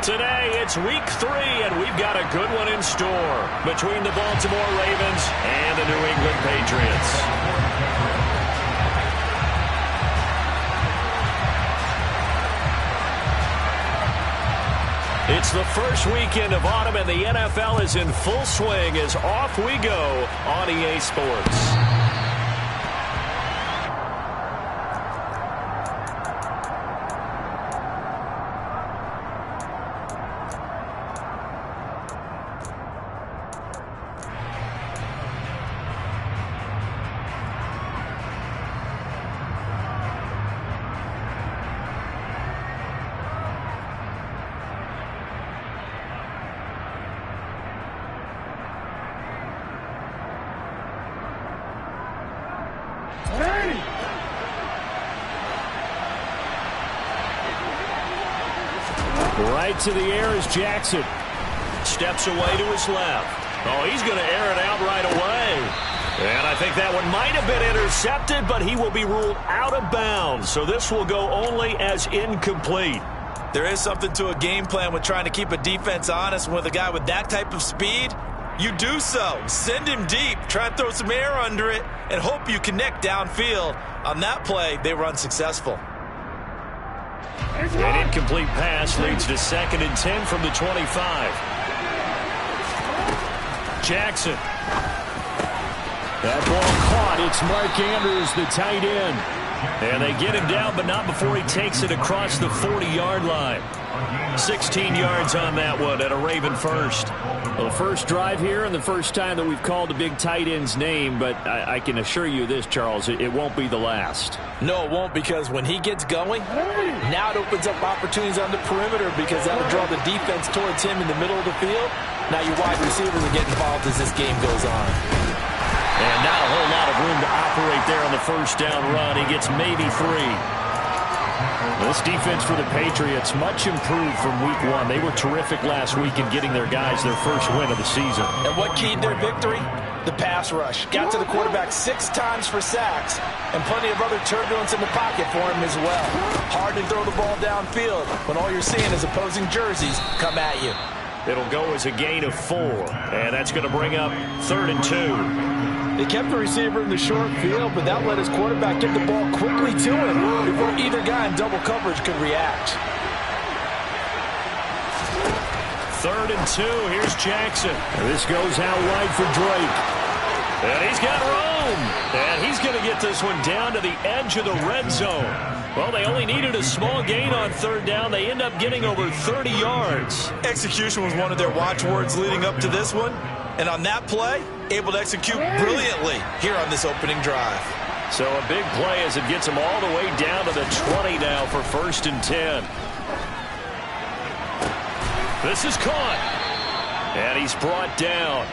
Today, it's week 3, and we've got a good one in store between the Baltimore Ravens and the New England Patriots. It's the first weekend of autumn, and the NFL is in full swing as off we go on EA Sports. Right to the air is Jackson. Steps away to his left. Oh, he's going to air it out right away. And I think that one might have been intercepted, but he will be ruled out of bounds. So this will go only as incomplete. There is something to a game plan with trying to keep a defense honest. With a guy with that type of speed, you do so. Send him deep. Try and throw some air under it and hope you connect downfield. On that play, they were unsuccessful. An incomplete pass leads to 2nd and 10 from the 25. Jackson. That ball caught. It's Mark Andrews, the tight end. And they get him down, but not before he takes it across the 40-yard line. 16 yards on that one at a Raven first. Well, the first drive here and the first time that we've called the big tight end's name, but I can assure you this, Charles, it won't be the last. No, it won't, because when he gets going, now it opens up opportunities on the perimeter because that will draw the defense towards him in the middle of the field. Now your wide receivers will get involved as this game goes on. And not a whole lot of room to operate there on the first down run. He gets maybe 3. This defense for the Patriots, much improved from week 1. They were terrific last week in getting their guys their first win of the season. And what keyed their victory? The pass rush. Got to the quarterback 6 times for sacks, and plenty of other turbulence in the pocket for him as well. Hard to throw the ball downfield when all you're seeing is opposing jerseys come at you. It'll go as a gain of 4, and that's going to bring up 3rd and 2. They kept the receiver in the short field, but that let his quarterback get the ball quickly to him before either guy in double coverage could react. 3rd and 2. Here's Jackson. This goes out wide for Drake. And he's got room. And he's going to get this one down to the edge of the red zone. Well, they only needed a small gain on 3rd down. They end up getting over 30 yards. Execution was one of their watchwords leading up to this one. And on that play, able to execute brilliantly here on this opening drive. So a big play as it gets them all the way down to the 20 now for 1st and 10. This is caught. And he's brought down.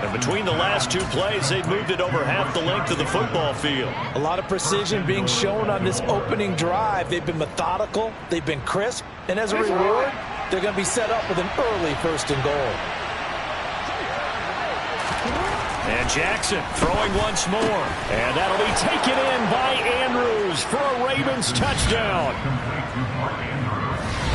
And between the last 2 plays, they've moved it over half the length of the football field. A lot of precision being shown on this opening drive. They've been methodical. They've been crisp. And as a reward, they're going to be set up with an early 1st and goal. And Jackson throwing once more. And that'll be taken in by Andrews for a Ravens touchdown.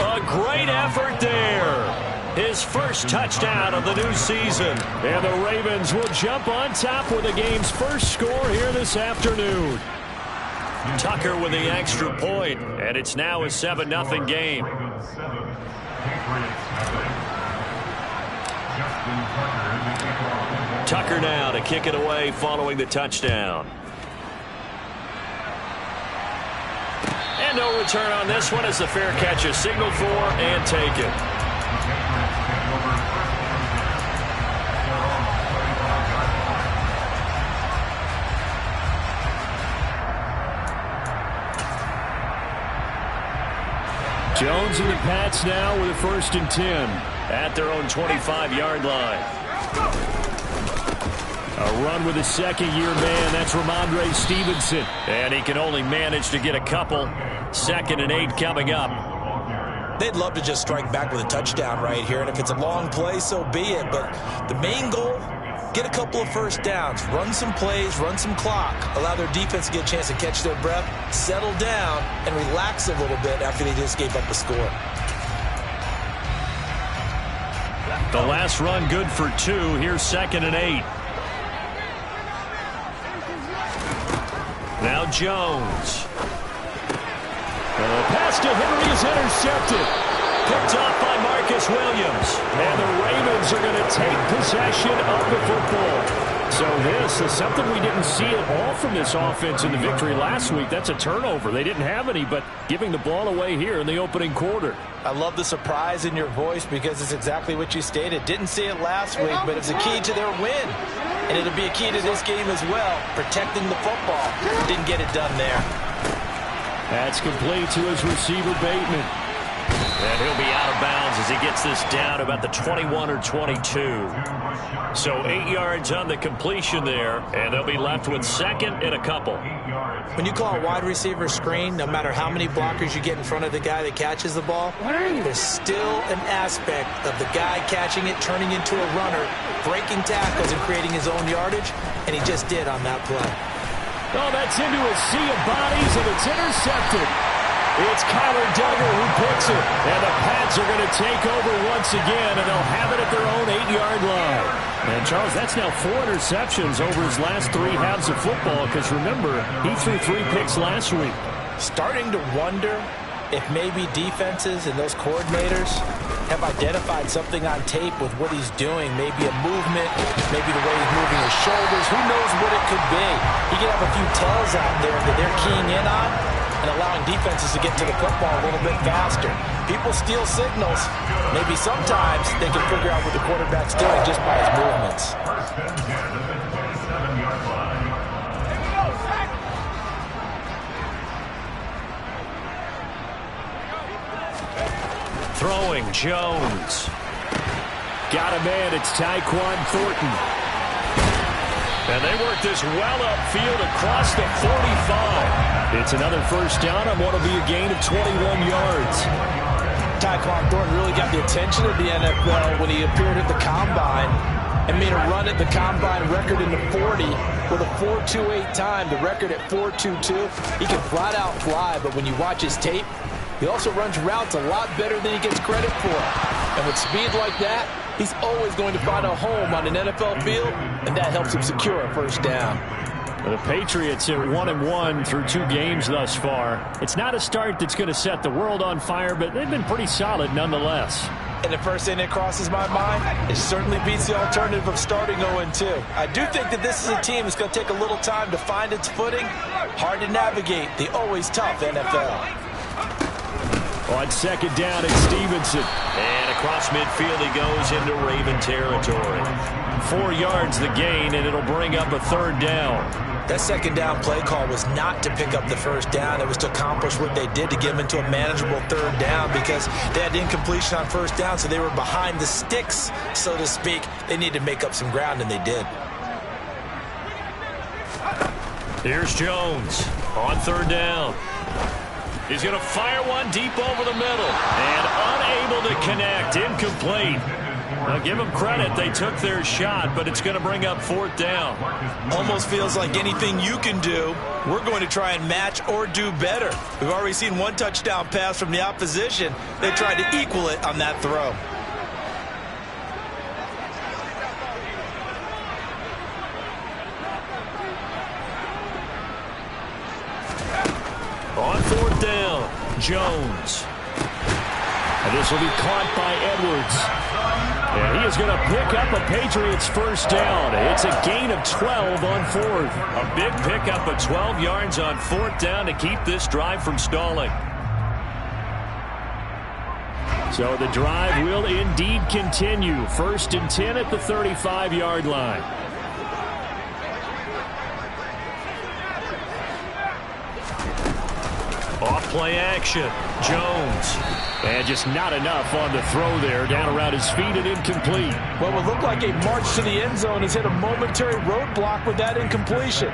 A great effort there. His first touchdown of the new season. And the Ravens will jump on top with the game's first score here this afternoon. Tucker with the extra point, and it's now a 7-0 game. Tucker now to kick it away following the touchdown. And no return on this one as the fair catch is signaled for and taken. Jones and the Pats now with a 1st and 10 at their own 25-yard line. A run with a second-year man. That's Ramondre Stevenson. And he can only manage to get a couple. 2nd and 8 coming up. They'd love to just strike back with a touchdown right here. And if it's a long play, so be it. But the main goal, get a couple of first downs. Run some plays, run some clock. Allow their defense to get a chance to catch their breath, settle down, and relax a little bit after they just gave up a score. The last run good for 2. Here's 2nd and 8. Now Jones. The pass to Henry is intercepted. Picked off by Marcus Williams. And the Ravens are going to take possession of the football. So this is something we didn't see at all from this offense in the victory last week. That's a turnover. They didn't have any, but giving the ball away here in the opening quarter. I love the surprise in your voice because it's exactly what you stated. Didn't see it last week, but it's a key to their win. And it'll be a key to this game as well, protecting the football. Didn't get it done there. That's complete to his receiver, Bateman. And he'll be out of bounds as he gets this down about the 21 or 22. So 8 yards on the completion there, and they'll be left with 2nd and a couple. When you call a wide receiver screen, no matter how many blockers you get in front of the guy that catches the ball, there's still an aspect of the guy catching it, turning into a runner, breaking tackles and creating his own yardage, and he just did on that play. Oh, that's into a sea of bodies, and it's intercepted. It's Kyler Duggar who picks it. And the Pats are going to take over once again, and they'll have it at their own 8-yard line. And, Charles, that's now 4 interceptions over his last 3 halves of football, because, remember, he threw 3 picks last week. Starting to wonder if maybe defenses and those coordinators have identified something on tape with what he's doing. Maybe a movement, maybe the way he's moving his shoulders. Who knows what it could be? He could have a few tells out there that they're keying in on and allowing defenses to get to the football a little bit faster. People steal signals. Maybe sometimes they can figure out what the quarterback's doing just by his movements. Throwing, Jones. Got a man, it's Tyquan Thornton. And they work this well upfield across the 45. It's another first down on what will be a gain of 21 yards. Tyquan Thornton really got the attention of the NFL when he appeared at the Combine and made a run at the Combine record in the 40 with a 4.28 time, the record at 4.22. He can flat out fly, but when you watch his tape, he also runs routes a lot better than he gets credit for. And with speed like that, he's always going to find a home on an NFL field, and that helps him secure a first down. The Patriots are 1-1 through 2 games thus far. It's not a start that's going to set the world on fire, but they've been pretty solid nonetheless. And the first thing that crosses my mind, it certainly beats the alternative of starting 0-2. I do think that this is a team that's going to take a little time to find its footing. Hard to navigate the always tough NFL. On second down, it's Stevenson. And across midfield he goes into Raven territory. 4 yards the gain, and it'll bring up a third down. That second down play call was not to pick up the first down. It was to accomplish what they did to get them into a manageable third down because they had incompletion on first down, so they were behind the sticks, so to speak. They needed to make up some ground, and they did. Here's Jones on third down. He's going to fire one deep over the middle and unable to connect. Incomplete. Now, give them credit. They took their shot, but it's going to bring up fourth down. Almost feels like anything you can do, we're going to try and match or do better. We've already seen one touchdown pass from the opposition. They tried to equal it on that throw. On fourth down, Jones. And this will be caught by Edwards. And he is going to pick up a Patriots first down. It's a gain of 12 on fourth. A big pickup of 12 yards on fourth down to keep this drive from stalling. So the drive will indeed continue. First and 10 at the 35-yard line. Off play action. Jones. And just not enough on the throw there. Down around his feet and incomplete. What would look like a march to the end zone has hit a momentary roadblock with that incompletion.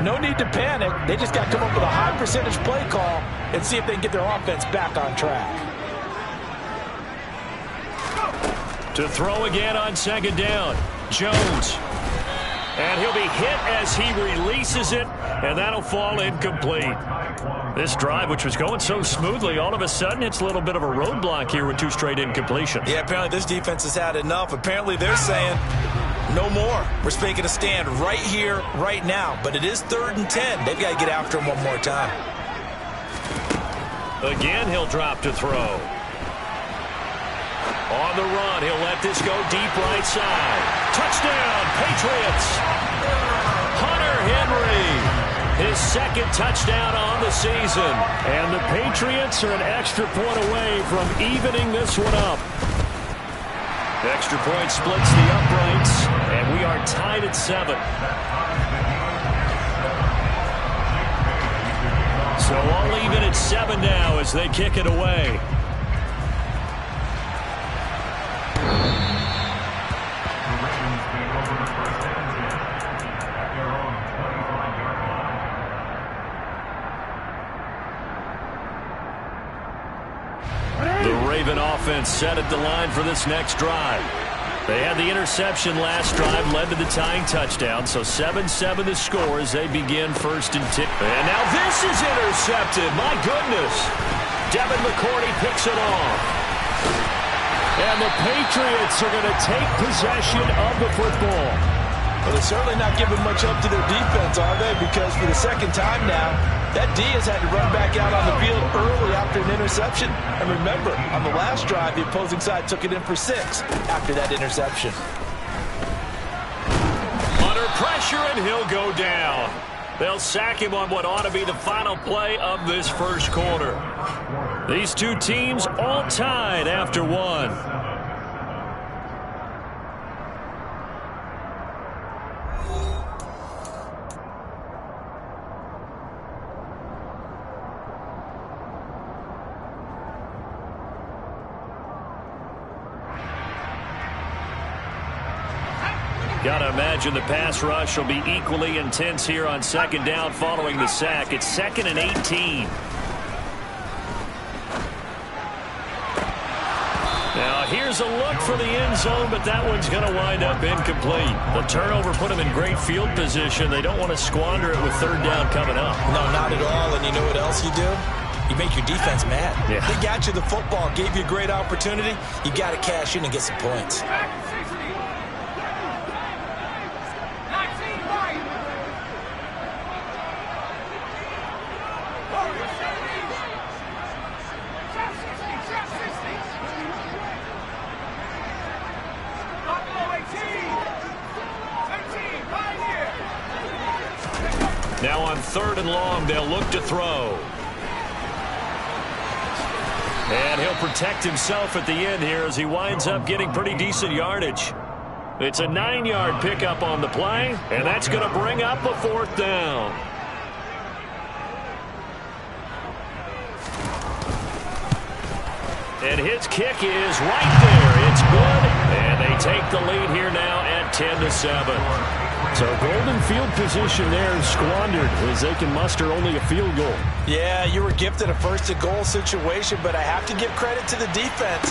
No need to panic. They just got to come up with a high percentage play call and see if they can get their offense back on track. To throw again on second down. Jones. And he'll be hit as he releases it, and that'll fall incomplete. This drive, which was going so smoothly, all of a sudden it's a little bit of a roadblock here with 2 straight incompletions. Yeah, apparently this defense has had enough. Apparently they're saying no more. We're making a stand right here, right now. But it is 3rd and 10. They've got to get after him one more time. Again, he'll drop to throw. On the run, he'll let this go deep right side. Touchdown, Patriots! Hunter Henry, his 2nd touchdown on the season. And the Patriots are an extra point away from evening this one up. The extra point splits the uprights, and we are tied at 7. So all even at 7 now as they kick it away. The Raven offense set at the line for this next drive. They had the interception last drive, led to the tying touchdown, so 7-7 the score as they begin 1st and 10. And now this is intercepted. My goodness. Devin McCourty picks it off. And the Patriots are going to take possession of the football. Well, they're certainly not giving much up to their defense, are they? Because for the 2nd time now, that D has had to run back out on the field early after an interception. And remember, on the last drive, the opposing side took it in for 6 after that interception. Under pressure, and he'll go down. They'll sack him on what ought to be the final play of this 1st quarter. These 2 teams all tied after 1. Got to imagine the pass rush will be equally intense here on 2nd down following the sack. It's 2nd and 18. Now here's a look for the end zone, but that one's going to wind up incomplete. The turnover put them in great field position. They don't want to squander it with 3rd down coming up. No, not at all. And you know what else you do? You make your defense mad. Yeah. They got you the football, gave you a great opportunity. You got to cash in and get some points. Now on 3rd and long, they'll look to throw. And he'll protect himself at the end here as he winds up getting pretty decent yardage. It's a 9-yard pickup on the play, and that's going to bring up a 4th down. And his kick is right there. It's good, and they take the lead here now at 10-7. So golden field position there squandered as they can muster only a field goal. Yeah, you were gifted a 1st and goal situation, but I have to give credit to the defense.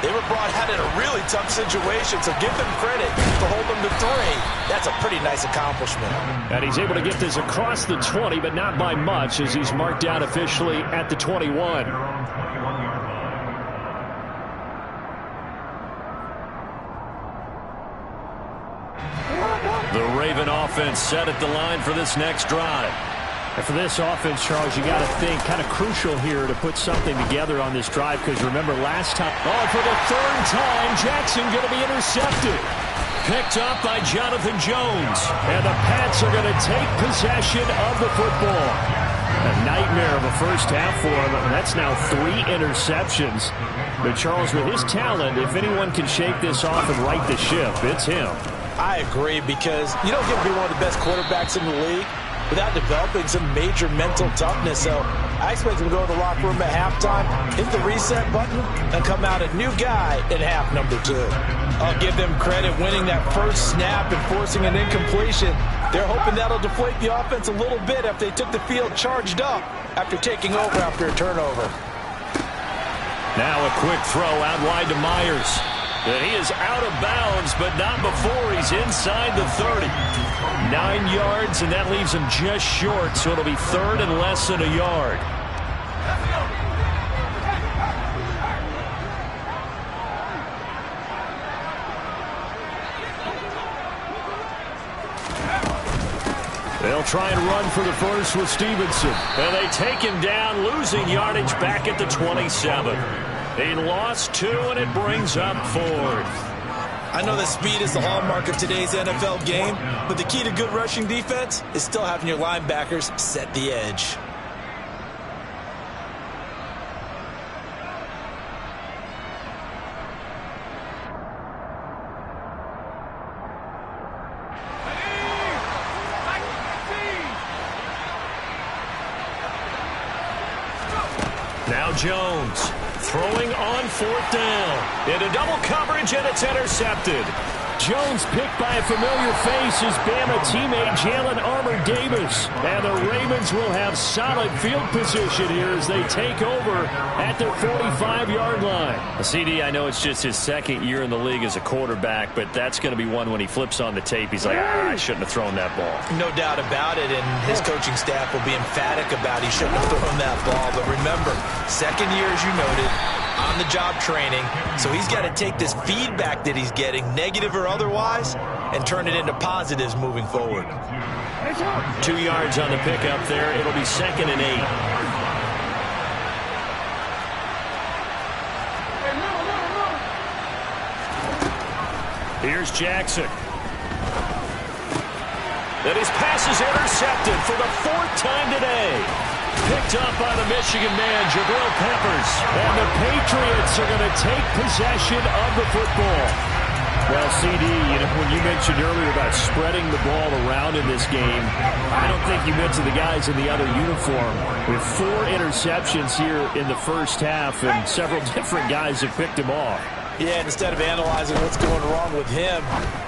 They were brought out in a really tough situation, so give them credit for holding them to 3. That's a pretty nice accomplishment. And he's able to get this across the 20, but not by much as he's marked out officially at the 21. The Raven offense set at the line for this next drive. And for this offense, Charles, you got to think kind of crucial here to put something together on this drive because remember last time. Oh, for the 3rd time, Jackson going to be intercepted. Picked up by Jonathan Jones. And the Pats are going to take possession of the football. A nightmare of a first half for him. That's now 3 interceptions. But Charles, with his talent, if anyone can shake this off and right the ship, it's him. I agree because you don't get to be one of the best quarterbacks in the league without developing some major mental toughness. So I expect him to go to the locker room at halftime, hit the reset button, and come out a new guy in half number 2. I'll give them credit winning that first snap and forcing an incompletion. They're hoping that'll deflate the offense a little bit after they took the field charged up after taking over after a turnover. Now a quick throw out wide to Myers. And he is out of bounds, but not before he's inside the 30. 9 yards, and that leaves him just short, so it'll be 3rd and less than a yard. They'll try and run for the first with Stevenson. And they take him down, losing yardage back at the 27. He lost 2, and it brings up 4th. I know that speed is the hallmark of today's NFL game, but the key to good rushing defense is still having your linebackers set the edge. Now Jones throwing on 4th down. Into double coverage, and it's intercepted. Jones picked by a familiar face, his Bama teammate Jalen Armour Davis. And the Ravens will have solid field position here as they take over at their 45-yard line. CD, I know it's just his 2nd year in the league as a quarterback, but that's going to be one when he flips on the tape. He's like, I shouldn't have thrown that ball. No doubt about it, and his coaching staff will be emphatic about he shouldn't have thrown that ball. But remember, 2nd year, as you noted, on-the-job training, so he's got to take this feedback that he's getting, negative or otherwise, and turn it into positives moving forward. 2 yards on the pickup there. It'll be 2nd and 8. Here's Jackson. And his pass is intercepted for the 4th time today. Picked up by the Michigan man, Jabril Peppers. And the Patriots are going to take possession of the football. Well, CD, when you mentioned earlier about spreading the ball around in this game, I don't think you mentioned the guys in the other uniform. With 4 interceptions here in the first half, and several different guys have picked him off. Yeah, instead of analyzing what's going wrong with him,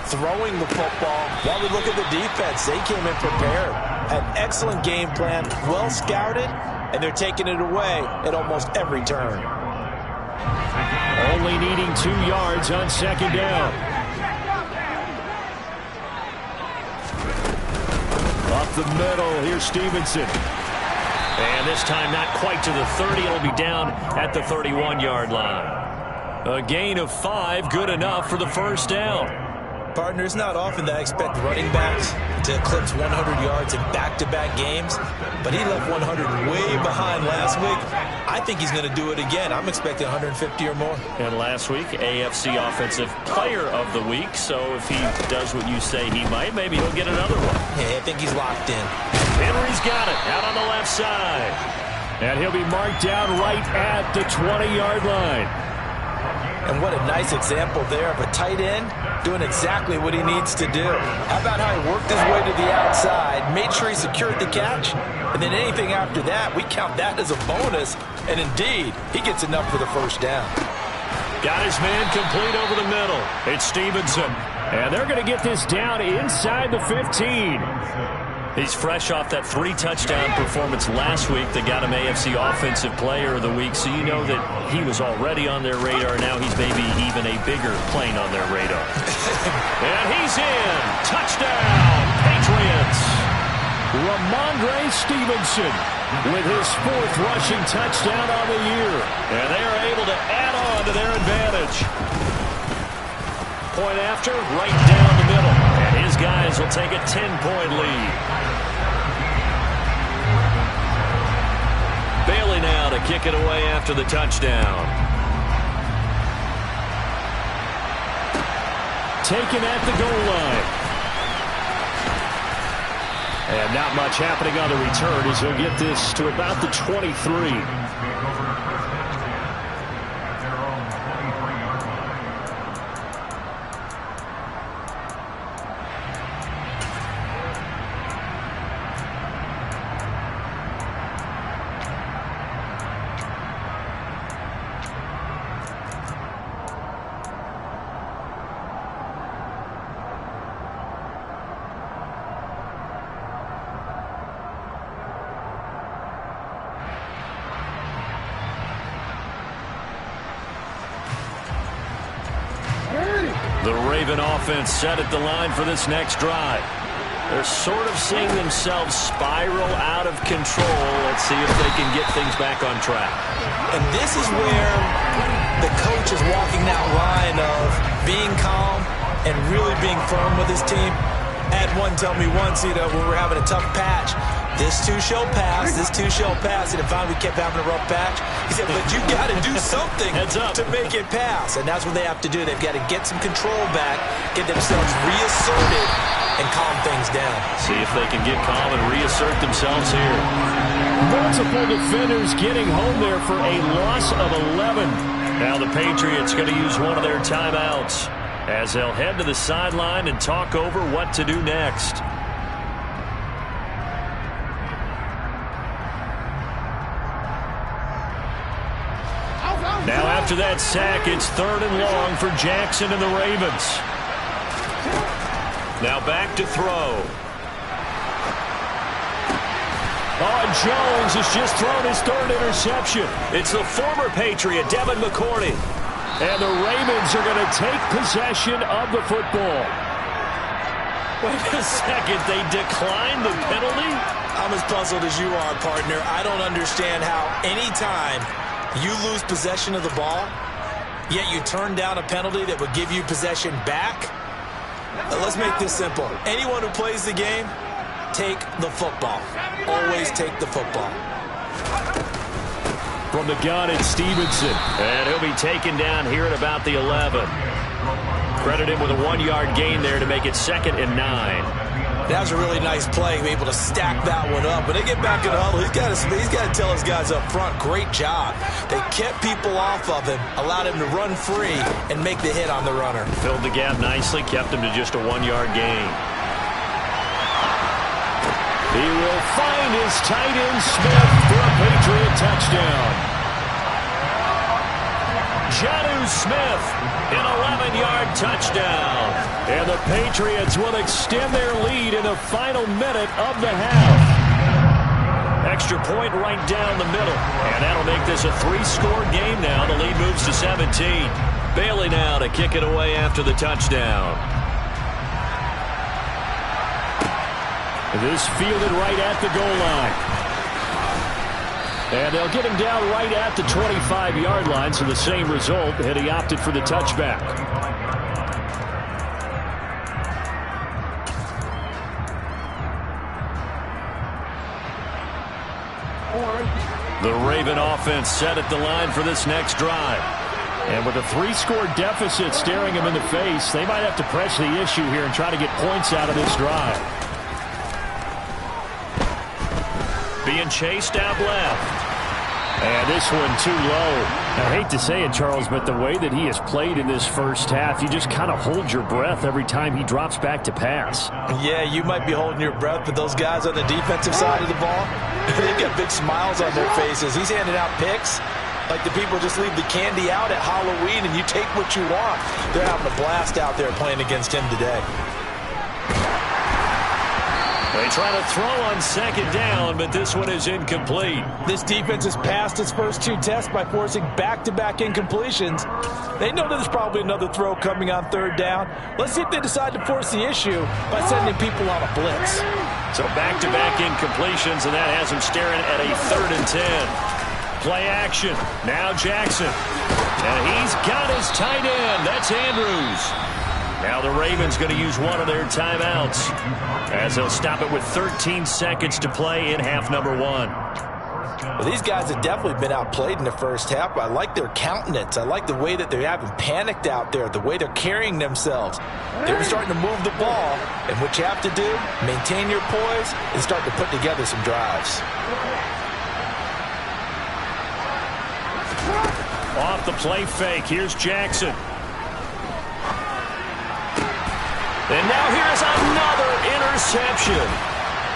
throwing the football, while we look at the defense, they came in prepared. An excellent game plan, well scouted, and they're taking it away at almost every turn. Only needing 2 yards on 2nd down. Up the middle, here's Stevenson. And this time not quite to the 30. It'll be down at the 31-yard line. A gain of 5, good enough for the 1st down. Partner, it's not often that I expect running backs to eclipse 100 yards in back-to-back games, but he left 100 way behind last week. I think he's going to do it again. I'm expecting 150 or more. And last week, AFC Offensive Player of the Week, so if he does what you say he might, maybe he'll get another one. Yeah, I think he's locked in. Henry's got it out on the left side. And he'll be marked down right at the 20-yard line. And what a nice example there of a tight end doing exactly what he needs to do. How about how he worked his way to the outside, made sure he secured the catch, and then anything after that, we count that as a bonus. And indeed, he gets enough for the 1st down. Got his man complete over the middle. It's Stevenson. And they're going to get this down inside the 15. He's fresh off that 3-touchdown performance last week that got him AFC Offensive Player of the Week, so you know that he was already on their radar. Now he's maybe even a bigger plane on their radar. And he's in. Touchdown, Patriots. Ramondre Stevenson with his 4th rushing touchdown on the year. And they are able to add on to their advantage. Point after, right down the middle. And his guys will take a 10-point lead. Bailey now to kick it away after the touchdown. Taken at the goal line. And not much happening on the return as he'll get this to about the 23. The Raven offense set at the line for this next drive. They're sort of seeing themselves spiral out of control. Let's see if they can get things back on track. And this is where the coach is walking that line of being calm and really being firm with his team. I had one tell me once, when we were having a tough patch, this too shall pass, and finally we kept having a rough patch. He said, but you got to do something to make it pass, and that's what they have to do. They've got to get some control back, get themselves reasserted, and calm things down. See if they can get calm and reassert themselves here. Multiple defenders getting home there for a loss of 11. Now the Patriots going to use one of their timeouts as they'll head to the sideline and talk over what to do next. Now after that sack, it's 3rd and long for Jackson and the Ravens. Now back to throw. Oh, and Jones has just thrown his 3rd interception. It's the former Patriot, Devin McCourty. And the Ravens are going to take possession of the football. Wait a second, they declined the penalty? I'm as puzzled as you are, partner. I don't understand how any time you lose possession of the ball, yet you turn down a penalty that would give you possession back. Let's make this simple. Anyone who plays the game, take the football. Always take the football. From the gun, it's Stevenson. And he'll be taken down here at about the 11. Credit him with a 1-yard gain there to make it 2nd and 9. That was a really nice play, able to stack that one up. When they get back in the huddle, he's got to tell his guys up front, great job. They kept people off of him, allowed him to run free, and make the hit on the runner. Filled the gap nicely, kept him to just a 1-yard gain. He will find his tight end Smith for a Patriot touchdown. Jonnu Smith, an 11-yard touchdown. And the Patriots will extend their lead in the final minute of the half. Extra point right down the middle. And that'll make this a 3-score game now. The lead moves to 17. Bailey now to kick it away after the touchdown. This fielded right at the goal line. And they'll get him down right at the 25-yard line, so the same result, and he opted for the touchback. The Raven offense set at the line for this next drive. And with a 3-score deficit staring him in the face, they might have to press the issue here and try to get points out of this drive. Being chased out left. And this one too low. I hate to say it, Charles, but the way that he has played in this first half, you just kind of hold your breath every time he drops back to pass. Yeah, you might be holding your breath, but those guys on the defensive side of the ball, they've got big smiles on their faces. He's handing out picks like the people just leave the candy out at Halloween and you take what you want. They're having a blast out there playing against him today. They try to throw on 2nd down, but this one is incomplete. This defense has passed its first 2 tests by forcing back-to-back incompletions. They know there's probably another throw coming on 3rd down. Let's see if they decide to force the issue by sending people on a blitz. So back-to-back incompletions, and that has them staring at a 3rd and 10. Play action. Now Jackson. And he's got his tight end. That's Andrews. Now the Ravens going to use one of their timeouts as they'll stop it with 13 seconds to play in half number 1. Well, these guys have definitely been outplayed in the first half. I like their countenance. I like the way that they haven't panicked out there, the way they're carrying themselves. They're starting to move the ball, and what you have to do, maintain your poise and start to put together some drives. Off the play fake, here's Jackson. And now here's another interception.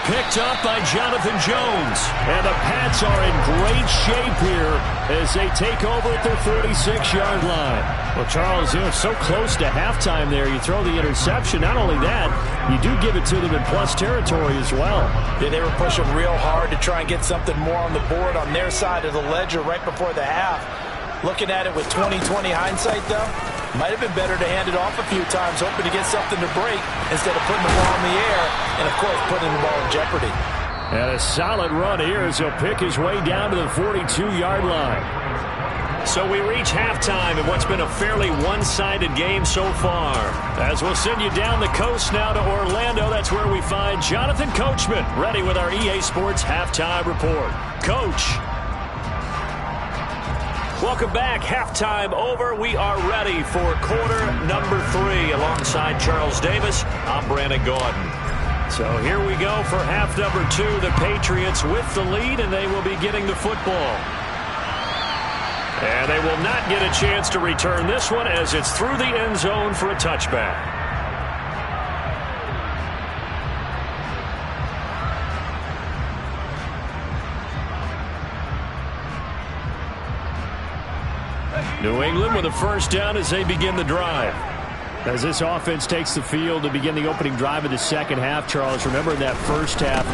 Picked up by Jonathan Jones. And the Pats are in great shape here as they take over at their 46-yard line. Well, Charles, so close to halftime there. You throw the interception. Not only that, you do give it to them in plus territory as well. Yeah, they were pushing real hard to try and get something more on the board on their side of the ledger right before the half. Looking at it with 20/20 hindsight, though, might have been better to hand it off a few times, hoping to get something to break instead of putting the ball in the air and, of course, putting the ball in jeopardy. And a solid run here as he'll pick his way down to the 42-yard line. So we reach halftime in what's been a fairly one-sided game so far. As we'll send you down the coast now to Orlando, that's where we find Jonathan Coachman, ready with our EA Sports Halftime Report. Coach. Welcome back. Halftime over. We are ready for quarter number 3. Alongside Charles Davis, I'm Brandon Gordon. So here we go for half number 2. The Patriots with the lead, and they will be getting the football. And they will not get a chance to return this one as it's through the end zone for a touchback. New England with a first down as they begin the drive. As this offense takes the field to begin the opening drive of the second half, Charles, remember that first half,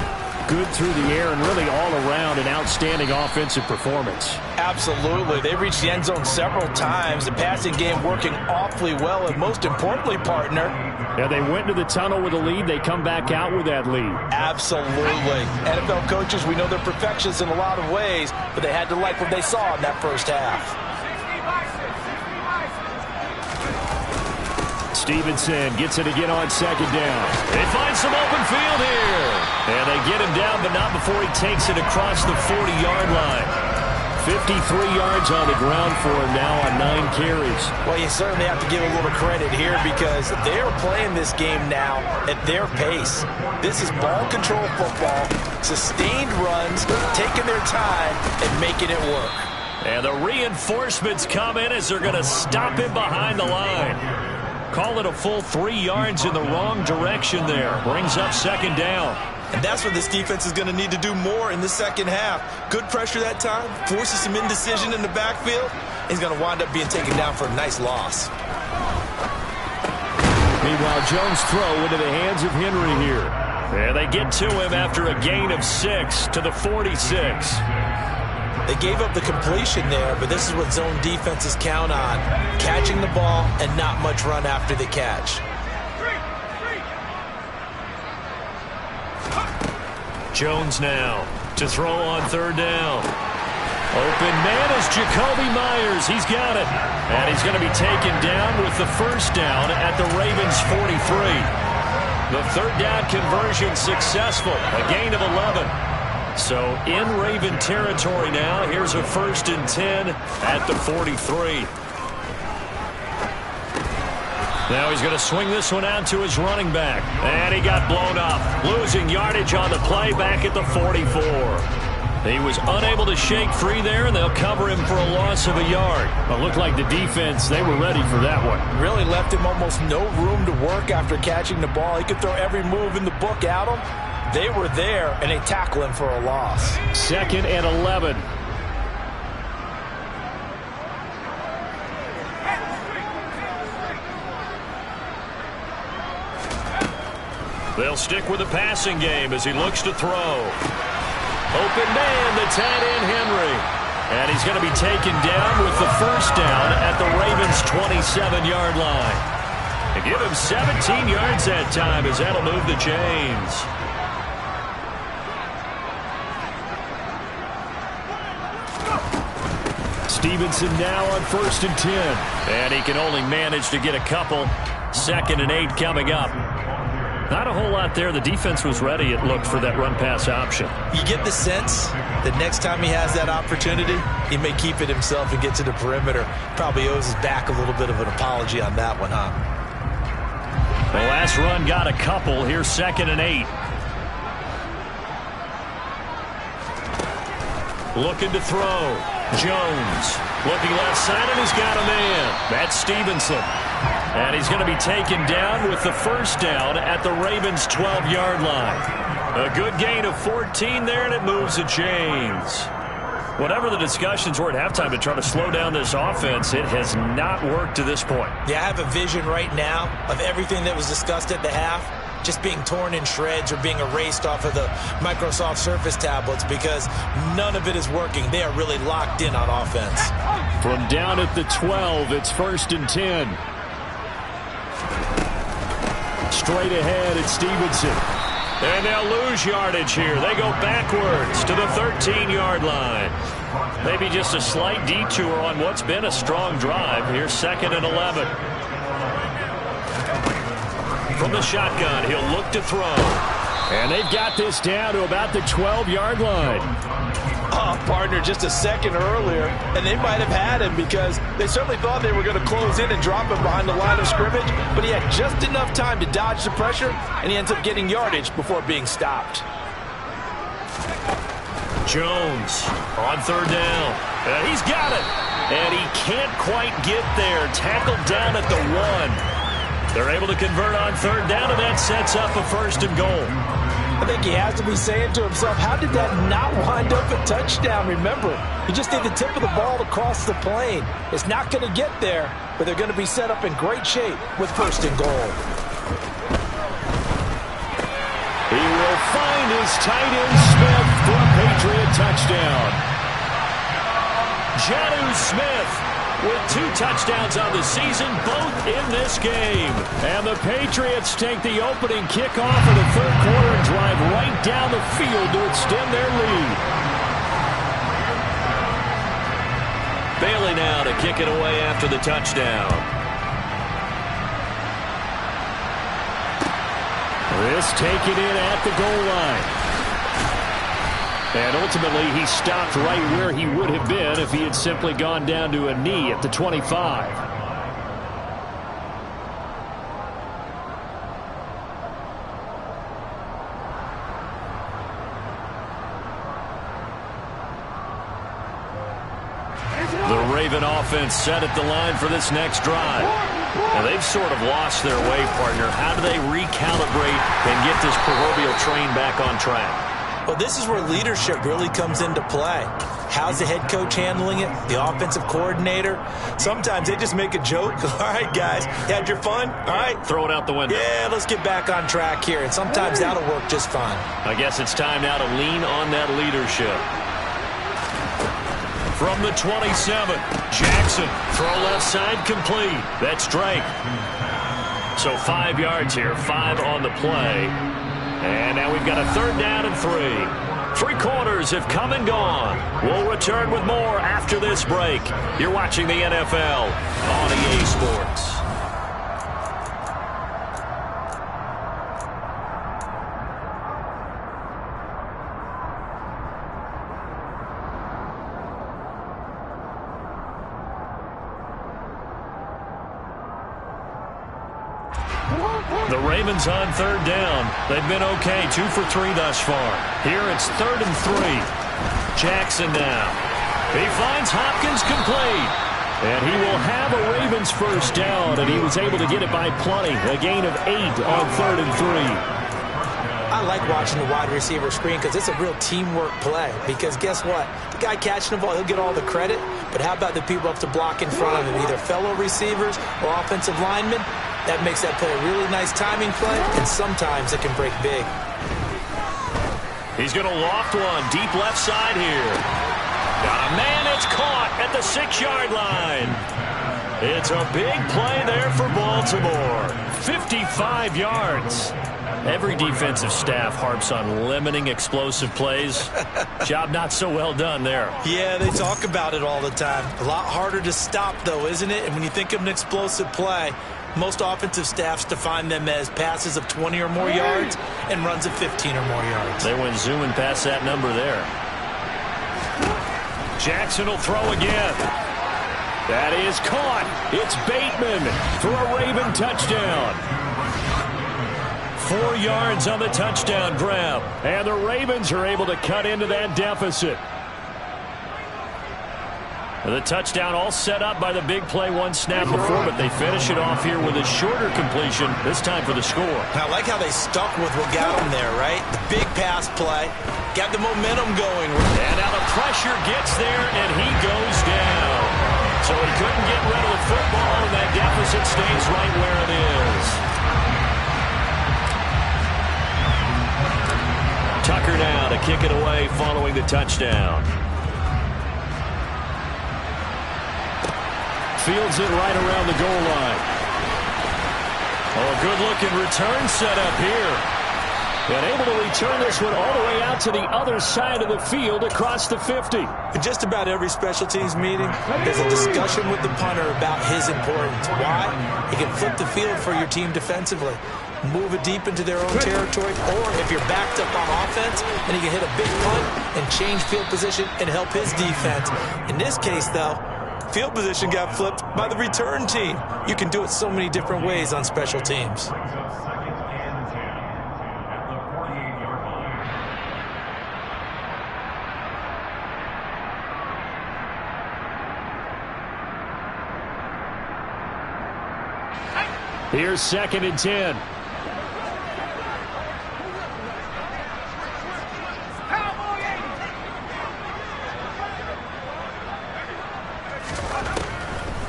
good through the air and really all around an outstanding offensive performance. Absolutely. They reached the end zone several times. The passing game working awfully well, and most importantly, partner. Yeah, they went to the tunnel with a lead. They come back out with that lead. Absolutely. NFL coaches, we know they're perfectionists in a lot of ways, but they had to like what they saw in that first half. Stevenson gets it again on second down. They find some open field here. And they get him down, but not before he takes it across the 40-yard line. 53 yards on the ground for him now on 9 carries. Well, you certainly have to give a little credit here because they are playing this game now at their pace. This is ball control football, sustained runs, taking their time and making it work. And the reinforcements come in as they're going to stop him behind the line. Call it a full 3 yards in the wrong direction there. Brings up second down. And that's what this defense is going to need to do more in the second half. Good pressure that time, forces some indecision in the backfield. He's going to wind up being taken down for a nice loss. Meanwhile, Jones' throw into the hands of Henry here. And they get to him after a gain of 6 to the 46. They gave up the completion there, but this is what zone defenses count on. Catching the ball and not much run after the catch. Jones now to throw on third down. Open man is Jacoby Myers. He's got it. And he's going to be taken down with the first down at the Ravens 43. The third down conversion successful. A gain of 11. So in Raven territory now. Here's a 1st and 10 at the 43. Now he's going to swing this one out to his running back. And he got blown up. Losing yardage on the play back at the 44. He was unable to shake free there, and they'll cover him for a loss of a yard. It looked like the defense, they were ready for that one. Really left him almost no room to work after catching the ball. He could throw every move in the book at him. They were there, and they tackle him for a loss. 2nd and 11. They'll stick with the passing game as he looks to throw. Open man, the tight end Henry. And he's going to be taken down with the first down at the Ravens' 27-yard line. And give him 17 yards that time as that'll move the chains. Stevenson now on 1st and 10. And he can only manage to get a couple. 2nd and 8 coming up. Not a whole lot there. The defense was ready, it looked, for that run-pass option. You get the sense that next time he has that opportunity, he may keep it himself and get to the perimeter. Probably owes his back a little bit of an apology on that one, huh? The last run got a couple. Here's 2nd and 8. Looking to throw. Jones looking left side, and he's got a man. That's Stevenson. And he's going to be taken down with the first down at the Ravens' 12-yard line. A good gain of 14 there, and it moves the chains. Whatever the discussions were at halftime to try to slow down this offense, it has not worked to this point. Yeah, I have a vision right now of everything that was discussed at the half just being torn in shreds or being erased off of the Microsoft Surface tablets because none of it is working. They are really locked in on offense. From down at the 12, it's 1st and 10. Straight ahead, it's Stevenson. And they'll lose yardage here. They go backwards to the 13-yard line. Maybe just a slight detour on what's been a strong drive. Here's 2nd and 11. From the shotgun, he'll look to throw. And they've got this down to about the 12-yard line. Oh, partner, just a second earlier, and they might have had him because they certainly thought they were going to close in and drop him behind the line of scrimmage, but he had just enough time to dodge the pressure, and he ends up getting yardage before being stopped. Jones on 3rd down. And he's got it. And he can't quite get there. Tackled down at the 1. They're able to convert on 3rd down, and that sets up a 1st and goal. I think he has to be saying to himself, how did that not wind up a touchdown? Remember, you just need the tip of the ball to cross the plane. It's not going to get there, but they're going to be set up in great shape with 1st and goal. He will find his tight end Smith for a Patriot touchdown. Jonnu Smith with 2 touchdowns on the season, both in this game. And the Patriots take the opening kickoff of the 3rd quarter and drive right down the field to extend their lead. Bailey now to kick it away after the touchdown. This taken in at the goal line. And ultimately, he stopped right where he would have been if he had simply gone down to a knee at the 25. The Raven offense set at the line for this next drive. And they've sort of lost their way, partner. How do they recalibrate and get this proverbial train back on track? Well, this is where leadership really comes into play. How's the head coach handling it? The offensive coordinator? Sometimes they just make a joke. All right, guys, you had your fun? All right. Throw it out the window. Yeah, let's get back on track here. And sometimes that'll work just fine. I guess it's time now to lean on that leadership. From the 27, Jackson, throw left side complete. That's Drake. So 5 yards here, 5 on the play. And now we've got a 3rd down and 3. 3 quarters have come and gone. We'll return with more after this break. You're watching the NFL on EA Sports. The Ravens on 3rd down. They've been okay, 2 for 3 thus far. Here it's 3rd and 3. Jackson now. He finds Hopkins complete. And he will have a Ravens 1st down, and he was able to get it by plenty. A gain of 8 on 3rd and 3. I like watching the wide receiver screen because it's a real teamwork play. Because guess what? The guy catching the ball, he'll get all the credit. But how about the people up to block in front of him, either fellow receivers or offensive linemen? That makes that play a really nice timing play, and sometimes it can break big. He's going to loft one deep left side here. Got a man, it's caught at the 6-yard line. It's a big play there for Baltimore. 55 yards. Every defensive staff harps on limiting explosive plays. Job not so well done there. Yeah, they talk about it all the time. A lot harder to stop, though, isn't it? And when you think of an explosive play, most offensive staffs define them as passes of 20 or more yards and runs of 15 or more yards. They went zooming past that number there. Jackson will throw again. That is caught. It's Bateman for a Raven touchdown. 4 yards on the touchdown grab. And the Ravens are able to cut into that deficit. The touchdown all set up by the big play one snap before, but they finish it off here with a shorter completion, this time for the score. I like how they stuck with what got them there, right? The big pass play, got the momentum going. And now the pressure gets there, and he goes down. So he couldn't get rid of the football, and that deficit stays right where it is. Tucker now to kick it away following the touchdown. Fields it right around the goal line. Oh, a good-looking return set up here. And able to return this one all the way out to the other side of the field across the 50. In just about every special teams meeting, there's a discussion with the punter about his importance. Why? He can flip the field for your team defensively, move it deep into their own territory, or if you're backed up on offense, then he can hit a big punt and change field position and help his defense. In this case, though, field position got flipped by the return team. You can do it so many different ways on special teams. Here's 2nd and 10.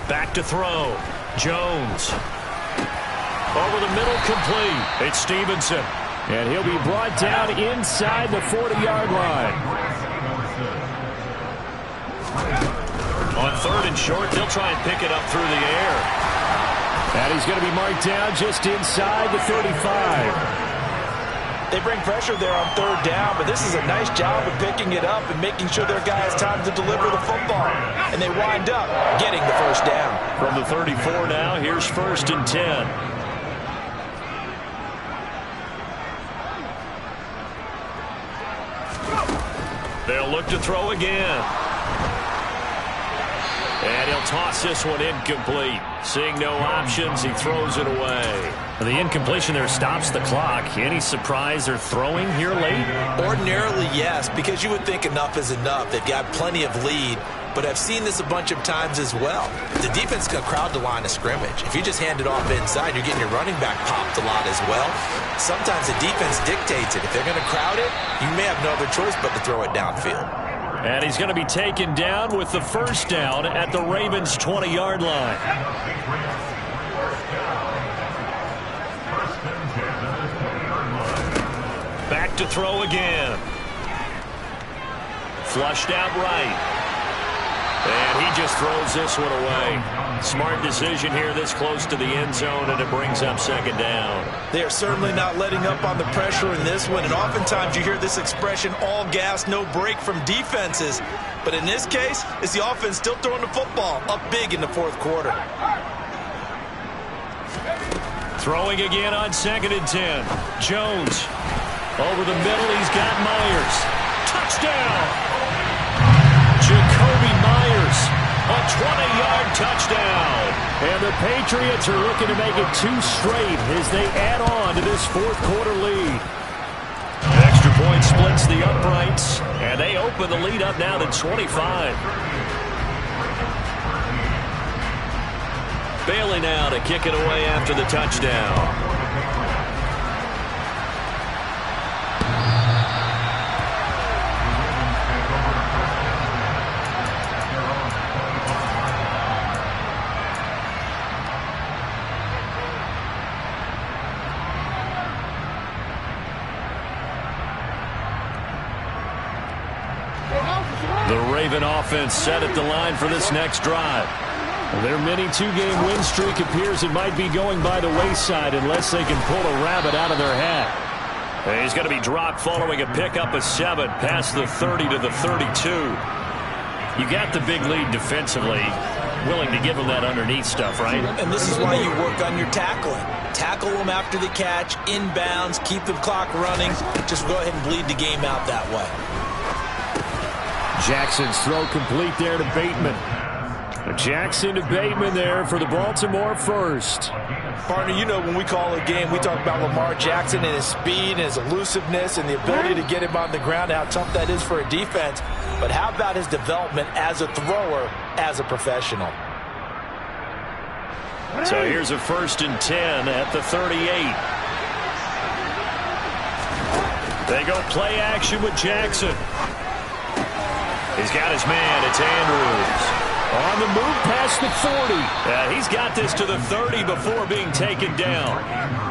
Back to throw. Jones. Over the middle, complete. It's Stevenson. And he'll be brought down inside the 40-yard line. On 3rd and short, they'll try and pick it up through the air. And he's going to be marked down just inside the 35. They bring pressure there on 3rd down, but this is a nice job of picking it up and making sure their guy has time to deliver the football. And they wind up getting the 1st down. From the 34 now, here's 1st and 10. They'll look to throw again. And he'll toss this one incomplete. Seeing no options, he throws it away. The incompletion there stops the clock. Any surprise they're throwing here late? Ordinarily, yes, because you would think enough is enough. They've got plenty of lead, but I've seen this a bunch of times as well. The defense can crowd the line of scrimmage. If you just hand it off inside, you're getting your running back popped a lot as well. Sometimes the defense dictates it. If they're going to crowd it, you may have no other choice but to throw it downfield. And he's going to be taken down with the 1st down at the Ravens' 20-yard line. Back to throw again. Flushed out right. And he just throws this one away. Smart decision here this close to the end zone, and it brings up 2nd down. They are certainly not letting up on the pressure in this one, and oftentimes you hear this expression, all gas, no break from defenses. But in this case, it's the offense still throwing the football up big in the 4th quarter. Throwing again on 2nd and 10. Jones. Over the middle, he's got Myers. Touchdown! Jacoby Myers, a 20-yard touchdown. And the Patriots are looking to make it 2 straight as they add on to this 4th quarter lead. Extra point splits the uprights, and they open the lead up now to 25. Bailey now to kick it away after the touchdown. The Raven offense set at the line for this next drive. Their mini 2-game win streak appears it might be going by the wayside unless they can pull a rabbit out of their hat. And he's going to be dropped following a pickup of 7 past the 30 to the 32. You got the big lead defensively. Willing to give them that underneath stuff, right? And this is why you work on your tackling. Tackle them after the catch, inbounds, keep the clock running. Just go ahead and bleed the game out that way. Jackson's throw complete there to Bateman. Jackson to Bateman there for the Baltimore 1st. Partner, you know when we call a game, we talk about Lamar Jackson and his speed and his elusiveness and the ability to get him on the ground, how tough that is for a defense. But how about his development as a thrower, as a professional? So here's a 1st and 10 at the 38. They go play action with Jackson. He's got his man. It's Andrews. On the move past the 40. He's got this to the 30 before being taken down.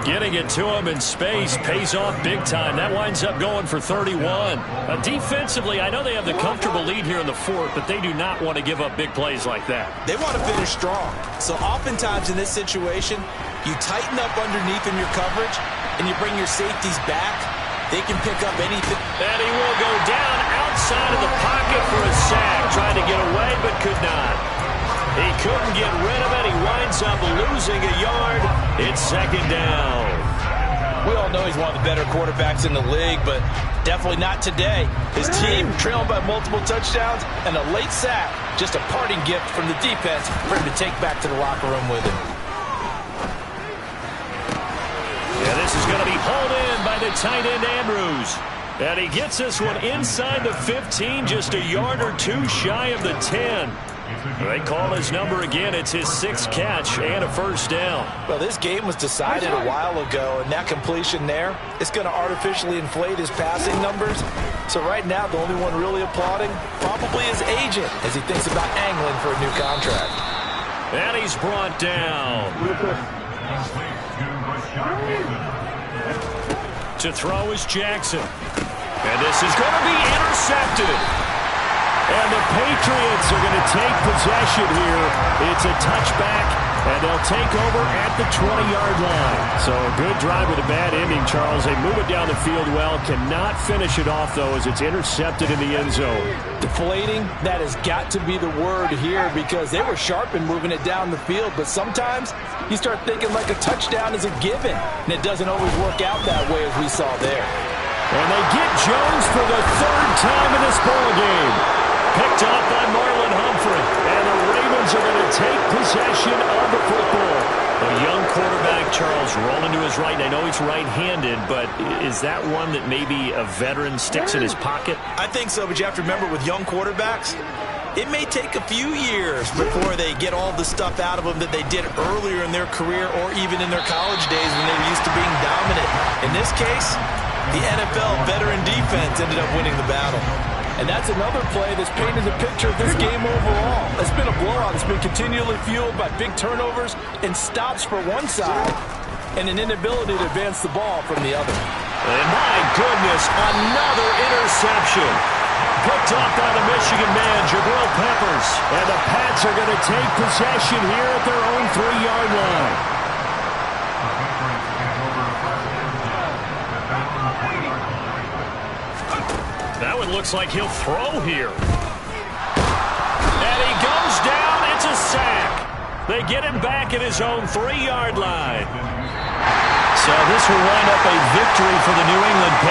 Getting it to him in space pays off big time. That winds up going for 31. Defensively, I know they have the comfortable lead here in the 4th, but they do not want to give up big plays like that. They want to finish strong. So oftentimes in this situation, you tighten up underneath in your coverage, and you bring your safeties back, They can pick up anything. And he will go down outside of the pocket for a sack. Tried to get away, but could not. He couldn't get rid of it. He winds up losing a yard. It's second down. We all know he's one of the better quarterbacks in the league, but definitely not today. His team trailing by multiple touchdowns and a late sack. Just a parting gift from the defense for him to take back to the locker room with him. Yeah, this is going to be hauled in by the tight end Andrews. And he gets this one inside the 15, just a yard or two shy of the 10. They call his number again. It's his 6th catch and a first down. Well, this game was decided a while ago, and that completion there is going to artificially inflate his passing numbers. So right now, the only one really applauding probably his agent as he thinks about angling for a new contract. And he's brought down. To throw is Jackson. And this is going to be intercepted. And the Patriots are going to take possession here. It's a touchback, and they'll take over at the 20-yard line. So a good drive with a bad ending, Charles. They move it down the field well. Cannot finish it off, though, as it's intercepted in the end zone. Deflating, that has got to be the word here because they were sharp in moving it down the field. But sometimes you start thinking like a touchdown is a given, and it doesn't always work out that way as we saw there. And they get Jones for the 3rd time in this ball game. Picked up by Marlon Humphrey. And the Ravens are going to take possession of the football. A young quarterback, Charles, rolling to his right. And I know he's right-handed, but is that one that maybe a veteran sticks in his pocket? I think so, but you have to remember with young quarterbacks, it may take a few years before they get all the stuff out of them that they did earlier in their career or even in their college days when they were used to being dominant. In this case, the NFL veteran defense ended up winning the battle. And that's another play that's painted a picture of this game overall. It's been a blowout. It's been continually fueled by big turnovers and stops for one side and an inability to advance the ball from the other. And my goodness, another interception. Picked up by the Michigan man, Jabril Peppers. And the Pats are going to take possession here at their own 3-yard line. That one looks like he'll throw here. And he goes down. It's a sack. They get him back at his own 3-yard line. So this will wind up a victory for the New England Patriots.